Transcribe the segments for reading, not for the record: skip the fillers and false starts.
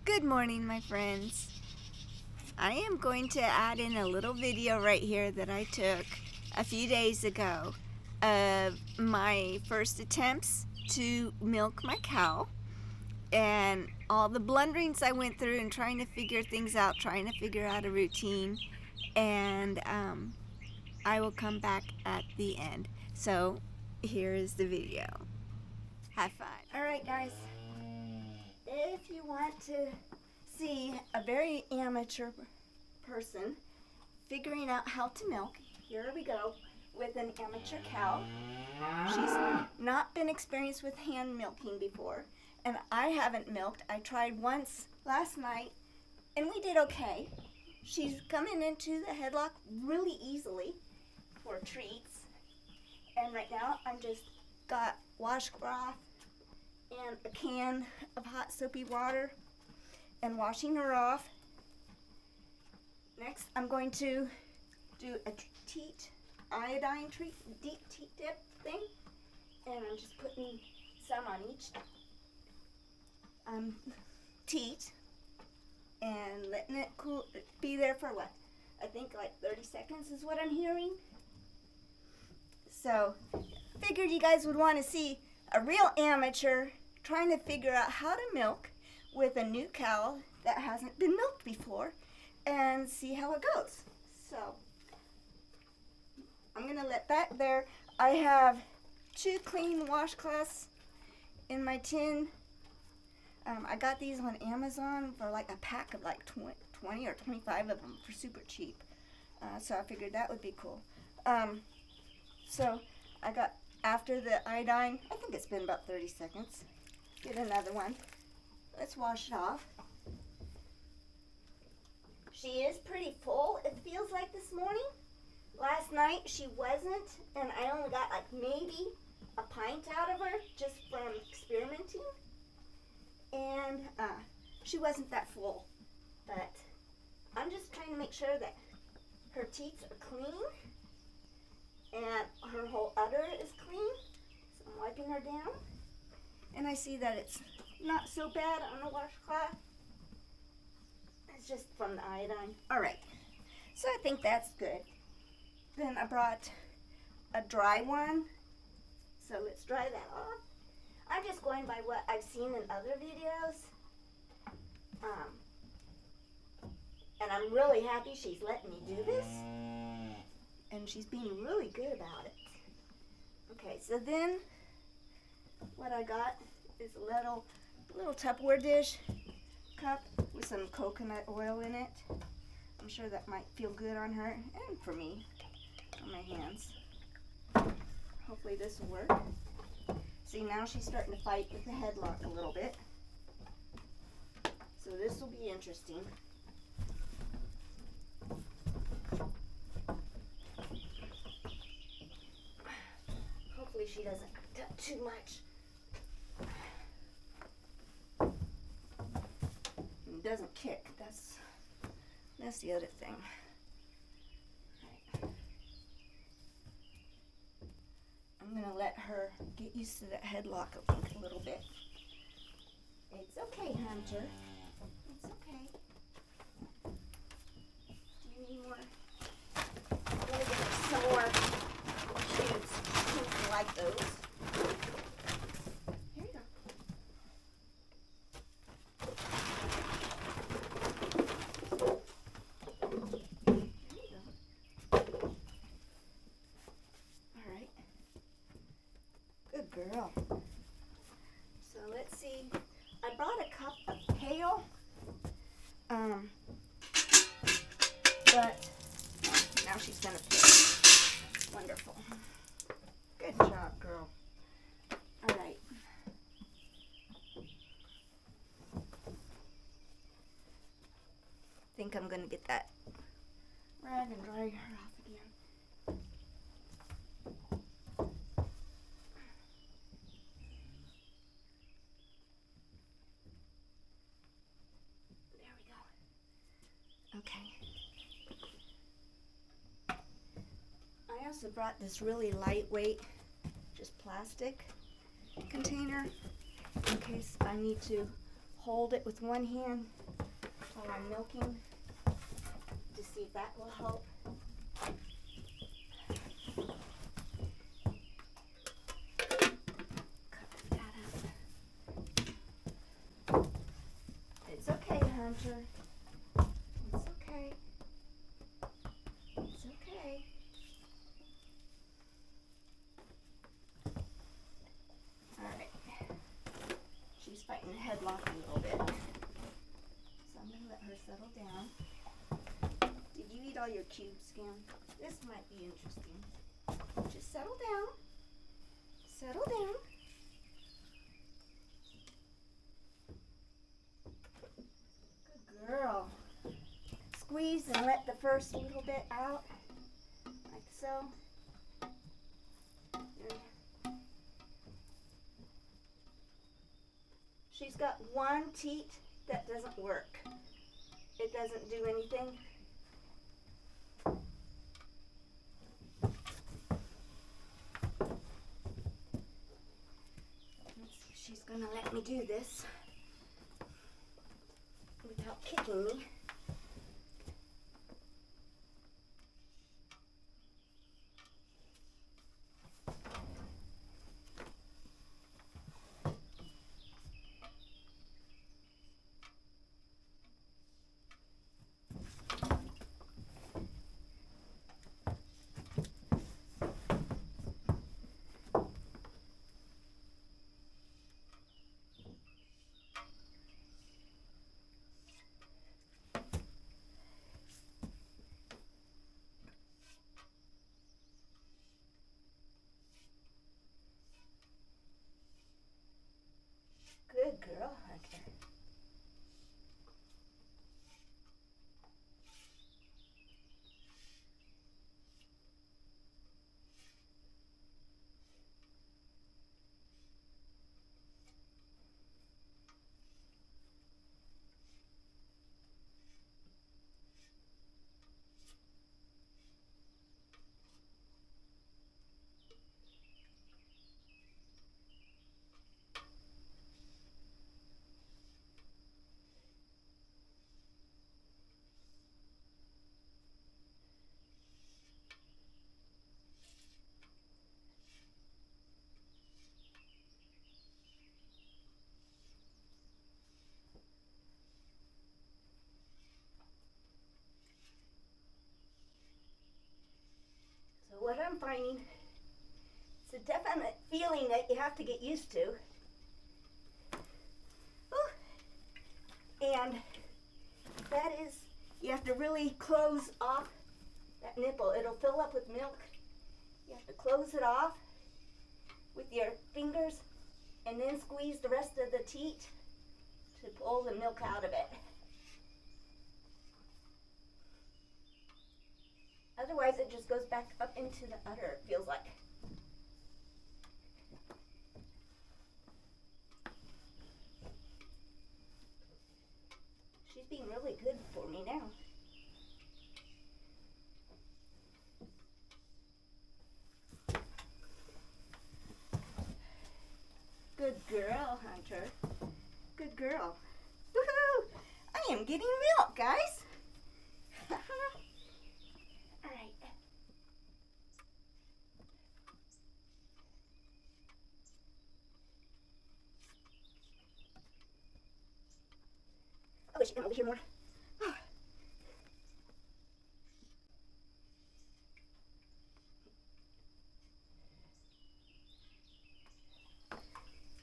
Good morning, my friends. I am going to add in a little video right here that I took a few days ago of my first attempts to milk my cow and all the blunderings I went through and trying to figure things out, trying to figure out a routine, and I will come back at the end. So here is the video. Have fun. Alright guys, if you want to see a very amateur person figuring out how to milk, here we go with an amateur cow. She's not been experienced with hand milking before, and I haven't milked. I tried once last night and we did okay. She's coming into the headlock really easily for treats, and right now I'm just got washcloth and a can of hot soapy water and washing her off. Next, I'm going to do a teat iodine treat, deep teat dip thing, and I'm just putting some on each teat and letting it cool, be there for what? I think like 30 seconds is what I'm hearing. So, figured you guys would want to see a real amateur trying to figure out how to milk with a new cow that hasn't been milked before and see how it goes. So I'm going to let that there. I have 2 clean washcloths in my tin. I got these on Amazon for like a pack of like 20 or 25 of them for super cheap. So I figured that would be cool. So I got, after the iodine, I think it's been about 30 seconds. Get another one. Let's wash it off. She is pretty full, it feels like this morning. Last night she wasn't, and I only got like maybe a pint out of her just from experimenting. And she wasn't that full. But I'm just trying to make sure that her teats are clean and her whole udder is clean. So I'm wiping her down. And I see that it's not so bad on the washcloth. It's just from the iodine. Alright, so I think that's good. Then I brought a dry one. So let's dry that off. I'm just going by what I've seen in other videos. And I'm really happy she's letting me do this. And she's being really good about it. Okay, so then what I got is a little Tupperware dish cup with some coconut oil in it. I'm sure that might feel good on her and for me on my hands. Hopefully this will work. See, now she's starting to fight with the headlock a little bit. So this will be interesting. Hopefully she doesn't act up too much. It doesn't kick. That's the other thing. Right. I'm gonna let her get used to that headlock a little bit. It's okay, Hunter. It's okay. Do you need more? I'm gonna get her some more shoes. She seems to like those. Here you go. Alright. Good girl. So let's see. I brought a cup of kale. But now she's gonna pick. Wonderful. Good job, girl. Alright. Think I'm gonna get that rag and dry her off again. There we go. Okay. I also brought this really lightweight, just plastic container in case I need to hold it with one hand while I'm milking to see if that will help. Cover that up. It's okay, Hunter. It's okay. It's okay. Alright. She's fighting a headlock a little bit. So I'm going to let her settle down. Did you eat all your cubes, Skim? This might be interesting. Just settle down. Settle down. Good girl. Squeeze and let the first little bit out, like so. She's got one teat that doesn't work. It doesn't do anything. Let's see if she's gonna let me do this without kicking me. Good girl, Hunter. So what I'm finding, it's a definite feeling that you have to get used to. Ooh. And that is, you have to really close off that nipple. It'll fill up with milk. You have to close it off with your fingers and then squeeze the rest of the teat to pull the milk out of it. Otherwise, it just goes back up into the udder, it feels like. She's being really good for me now. Good girl, Hunter. Good girl. Woohoo! I am getting milk, guys. All right. I wish you could come over here more.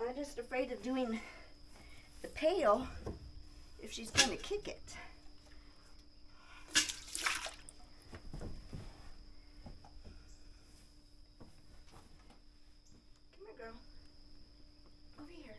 I'm just afraid of doing the pail if she's going to kick it. Come here, girl. Over here.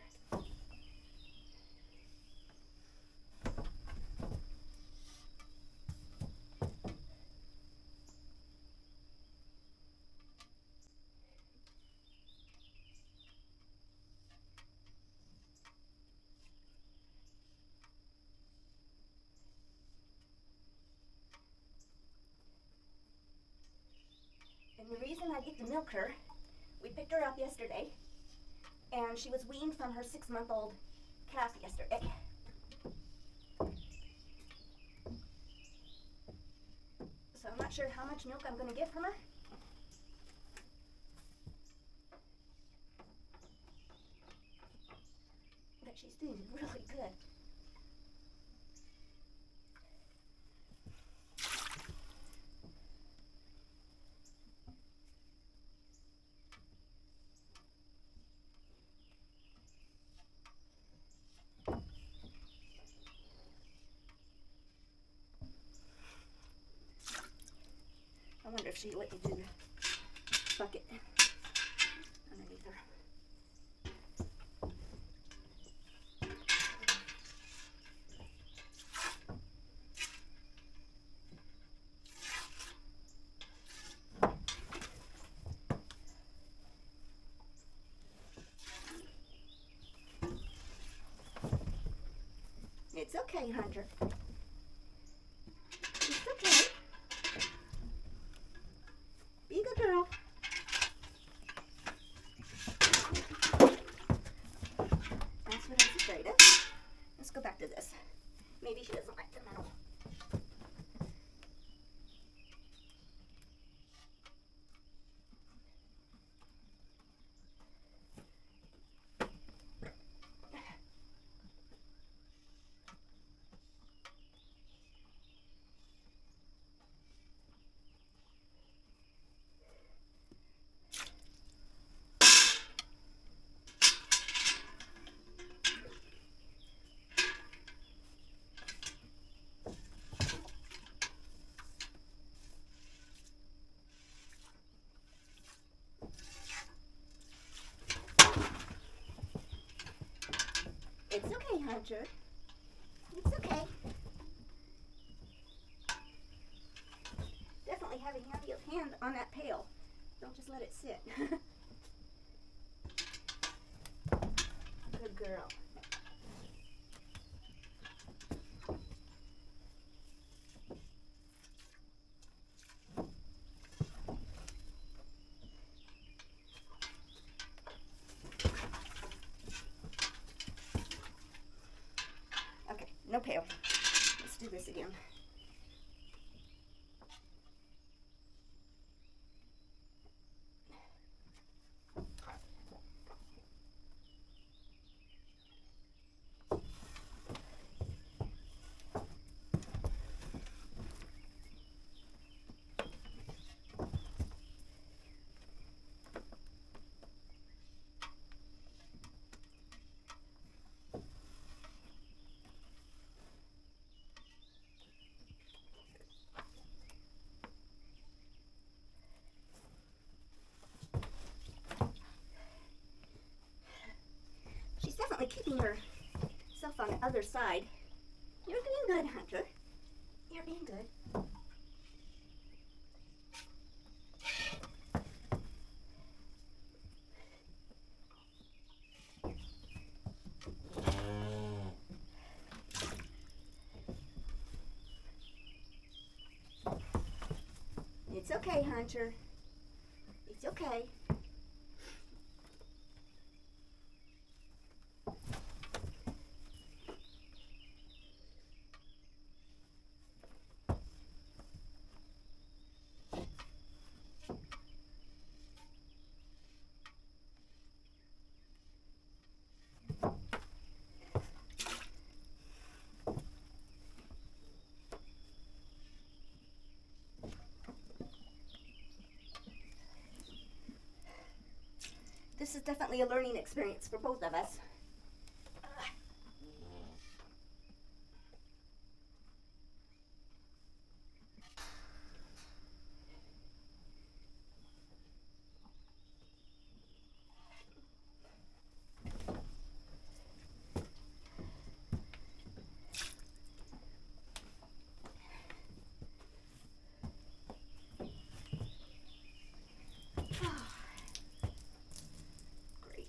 And the reason I get to milk her, we picked her up yesterday, and she was weaned from her 6-month-old calf yesterday. I'm not sure how much milk I'm going to get from her. But she's doing really good. I wonder if she'd let me do the bucket underneath her. It's okay, Hunter. It's okay. Be a good girl. That's what I was afraid of. Let's go back to this. Maybe she doesn't like the metal. It's okay, Hunter. It's okay. Definitely have a handy hand on that pail. Don't just let it sit. Good girl. Okay, no pail. Let's do this again. She's definitely keeping herself on the other side. You're doing good, Hunter. You're being good. It's okay, Hunter. It's okay. This is definitely a learning experience for both of us. Great.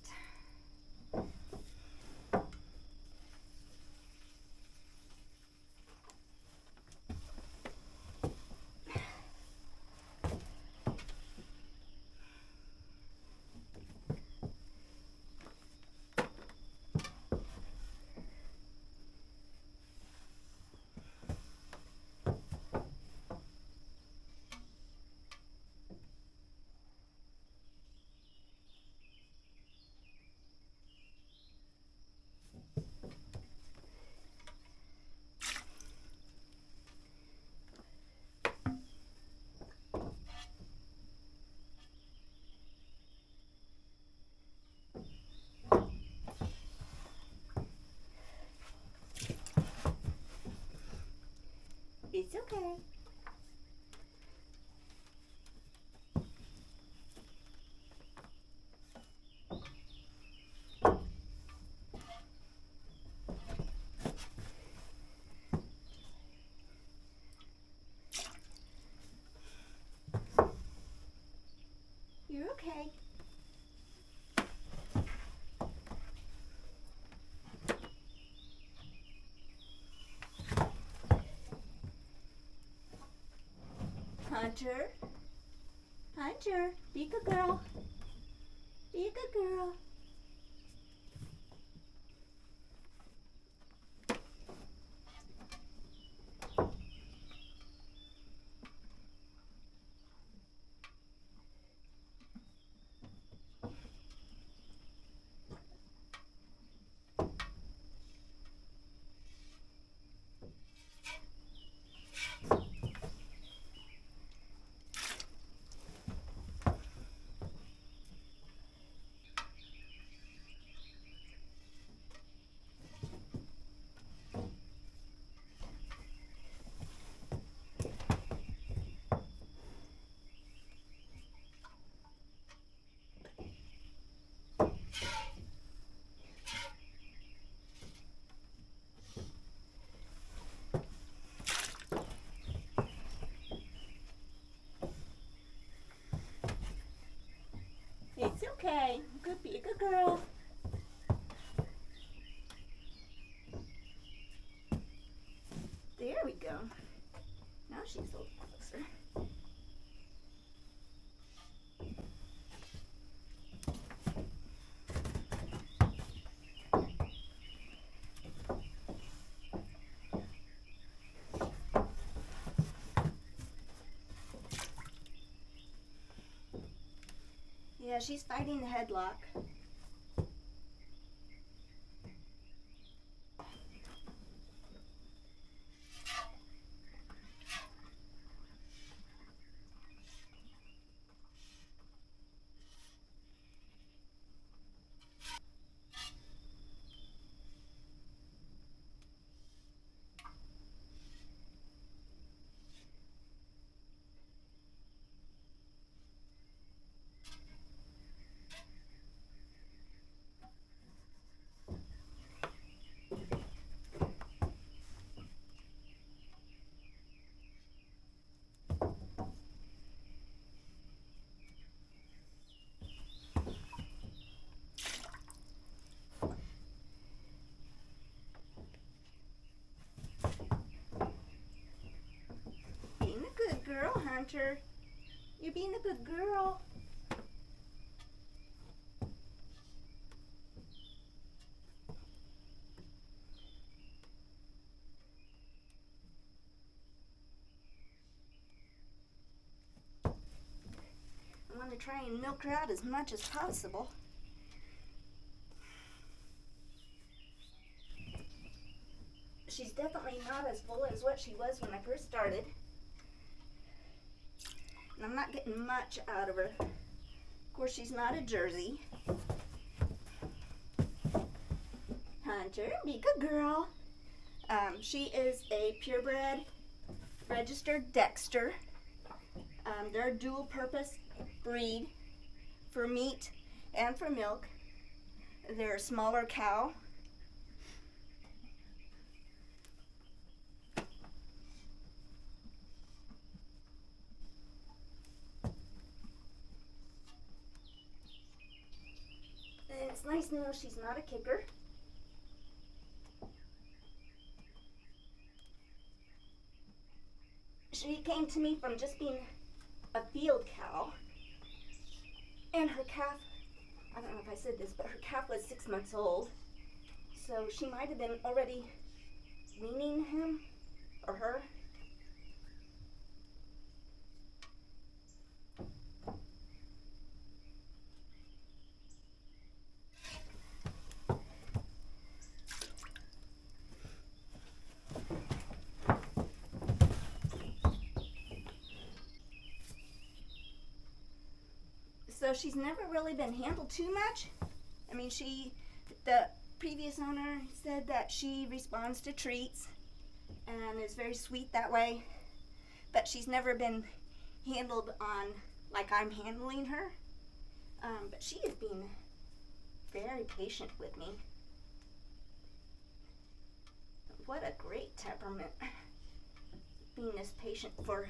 Hunter. Hunter, be a good girl. Be a good girl. It's okay. Good, be a good girl. There we go. Now she's a little closer. Yeah, she's fighting the headlock. Being a good girl, Hunter. You're being a good girl. I want to try and milk her out as much as possible. She's definitely not as full as what she was when I first started. And I'm not getting much out of her. Of course, she's not a Jersey. Hunter, be a good girl. She is a purebred registered Dexter. They're a dual purpose breed for meat and for milk. They're a smaller cow. And it's nice to know she's not a kicker. She came to me from just being a field cow. And her calf, I don't know if I said this, but her calf was 6 months old. So she might have been already weaning him or her. So she's never really been handled too much. I mean, the previous owner said that she responds to treats and is very sweet that way, but she's never been handled on like I'm handling her. But she is being very patient with me. What a great temperament, being this patient for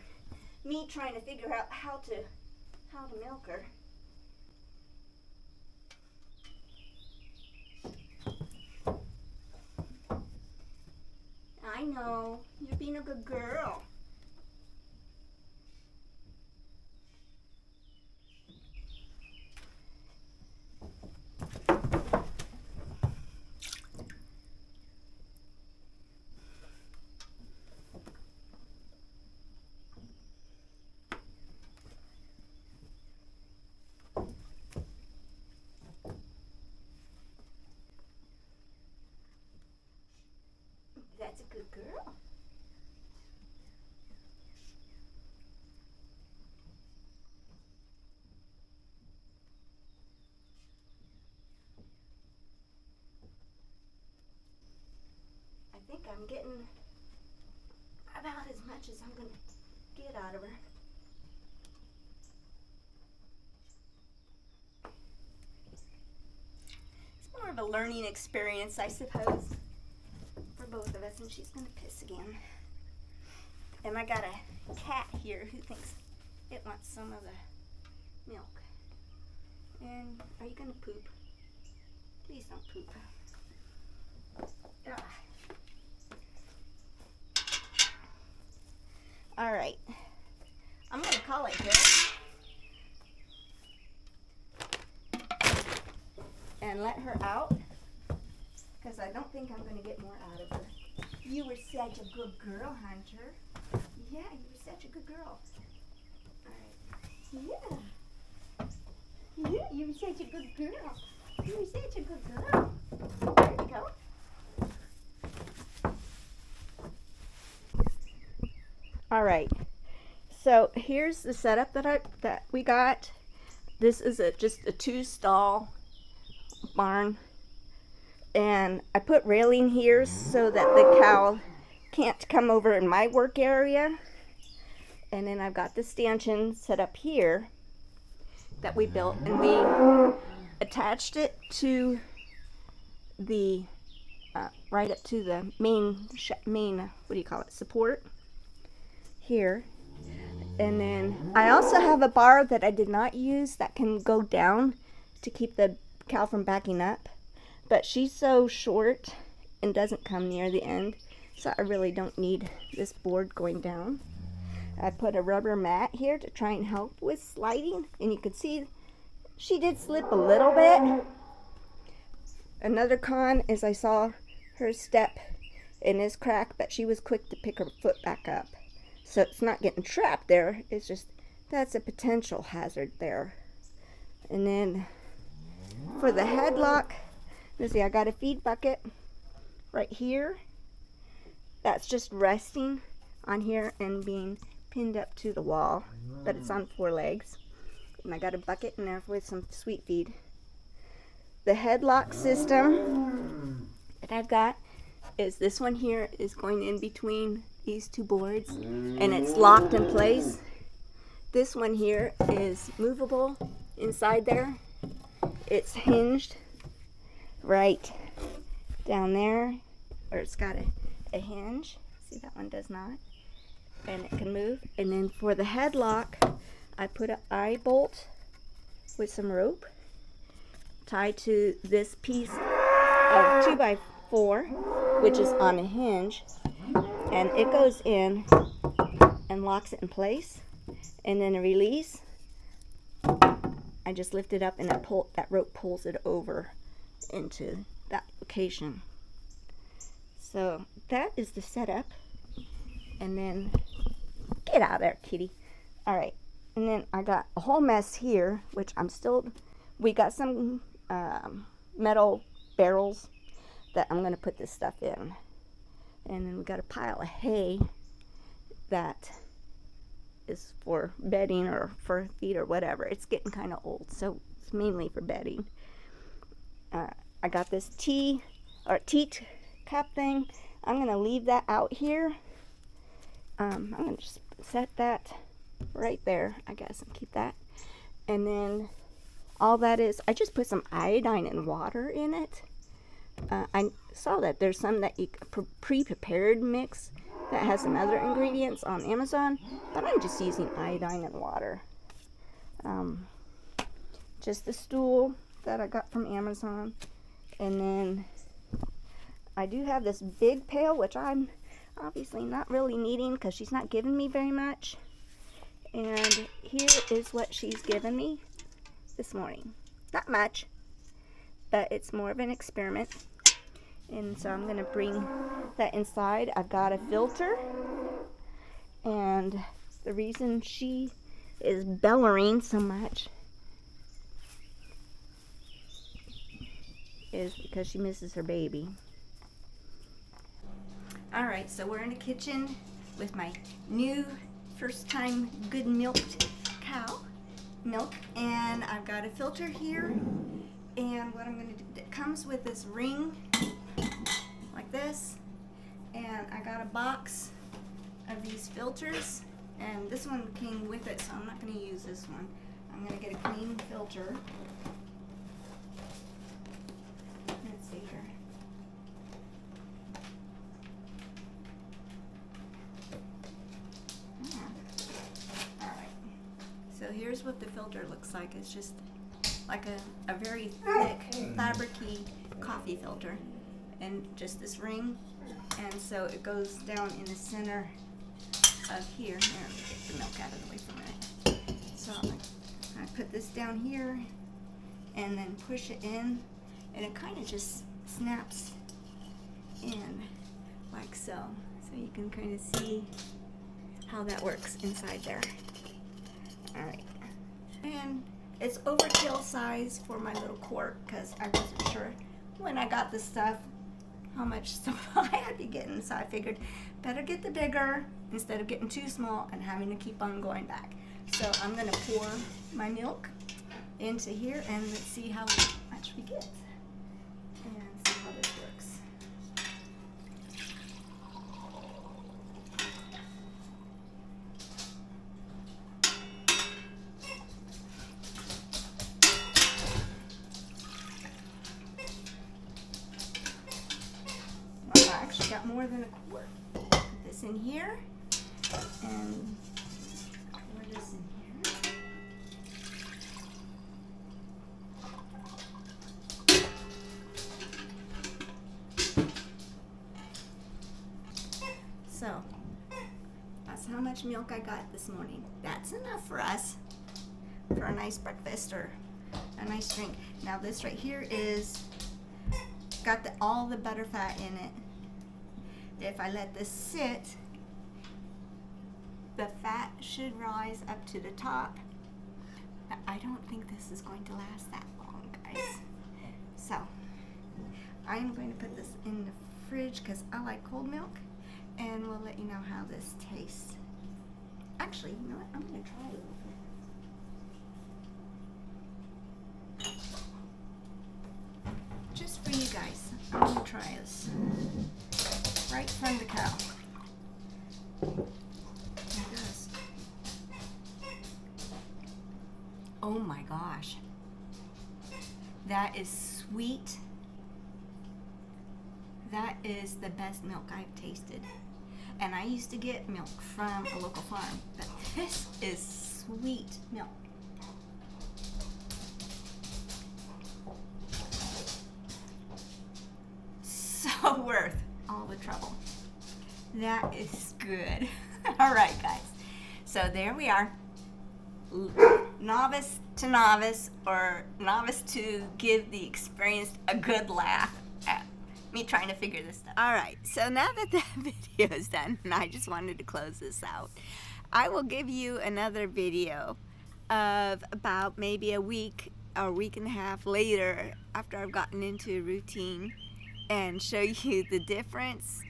me trying to figure out how to milk her. I know, you're being a good girl. Good girl. I think I'm getting about as much as I'm going to get out of her. It's more of a learning experience, I suppose, for both of us. And she's going to piss again. And I got a cat here who thinks it wants some of the milk. And are you going to poop? Please don't poop. Ah. All right, I'm going to call it good and let her out because I don't think I'm going to get more out of her. You were such a good girl, Hunter. Yeah, you were such a good girl. All right. Yeah. Yeah, you were such a good girl. You were such a good girl. There you go. All right. So here's the setup that we got. This is just a 2-stall barn, and I put railing here so that the cow can't come over in my work area. And then I've got the stanchion set up here that we built, and we attached it to the right up to the main what do you call it, support here. And then I also have a bar that I did not use that can go down to keep the cow from backing up, but she's so short and doesn't come near the end, so I really don't need this board going down. I put a rubber mat here to try and help with sliding, and you can see she did slip a little bit. Another con is I saw her step in this crack, but she was quick to pick her foot back up. So it's not getting trapped there, it's just, that's a potential hazard there. And then for the headlock, let's see, I got a feed bucket right here. That's just resting on here and being pinned up to the wall, but it's on 4 legs. And I got a bucket in there with some sweet feed. The headlock system that I've got is this one here is going in between these 2 boards, and it's locked in place. This one here is movable inside there. It's hinged right down there, or it's got a hinge. See, that one does not, and it can move. And then for the headlock, I put an eye bolt with some rope tied to this piece of 2x4, which is on a hinge, and it goes in and locks it in place. And then a release, I just lift it up, and that rope pulls it over into that location. So that is the setup. And then get out of there, kitty. All right, and then I got a whole mess here, which we got some metal barrels that I'm going to put this stuff in. And then we got a pile of hay that is for bedding or for feed or whatever. It's getting kind of old, so it's mainly for bedding. I got this teat cup thing. I'm going to leave that out here. I'm going to just set that right there, I guess, and keep that. And then all that is, I just put some iodine and water in it. I saw that there's some that you pre-prepared mix that has some other ingredients on Amazon, but I'm just using iodine and water. Just the stool that I got from Amazon, and then I do have this big pail, which I'm obviously not really needing because she's not giving me very much. And here is what she's given me this morning. Not much, but it's more of an experiment. And so I'm going to bring that inside. I've got a filter, and the reason she is bellowing so much is because she misses her baby. Alright, so we're in the kitchen with my new first time good milked cow milk, and I've got a filter here, and what I'm going to do, it comes with this ring like this, and I got a box of these filters, and this one came with it, so I'm not going to use this one. I'm going to get a clean filter. Let's see here. Alright, so here's what the filter looks like. It's just like a very thick, fabric-y coffee filter, and just this ring, and so it goes down in the center of here. Let me get the milk out of the way for a minute. So I put this down here, and then push it in, and it kind of just snaps in like so. So you can kind of see how that works inside there. Alright, and it's overkill size for my little quart, because I wasn't sure when I got this stuff how much stuff I had to get in, so I figured better get the bigger instead of getting too small and having to keep on going back. So I'm going to pour my milk into here, and let's see how much we get and see how this works. Well, I actually got more than a quart. Put this in here and pour this in here. So that's how much milk I got this morning. That's enough for us for a nice breakfast or a nice drink. Now this right here is got all the butter fat in it. If I let this sit, the fat should rise up to the top. I don't think this is going to last that long, guys. So I am going to put this in the fridge because I like cold milk, and we'll let you know how this tastes. Actually, you know what? I'm going to try it. Just for you guys, I'm going to try this right from the cow. There it goes. Oh my gosh. That is sweet. That is the best milk I've tasted. And I used to get milk from a local farm, but this is sweet milk. So worth all the trouble. That is good. All right, guys. So there we are. Novice to novice, or novice to give the experienced a good laugh at me trying to figure this stuff. All right, so now that the video is done, and I just wanted to close this out, I will give you another video of about maybe a week or a week and a half later, after I've gotten into a routine, and show you the difference,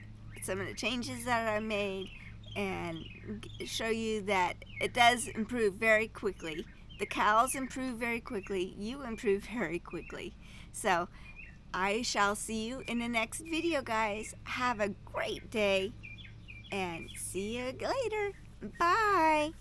some of the changes that I made, and show you that it does improve very quickly. The cows improve very quickly. You improve very quickly. So I shall see you in the next video, guys. Have a great day, and see you later. Bye.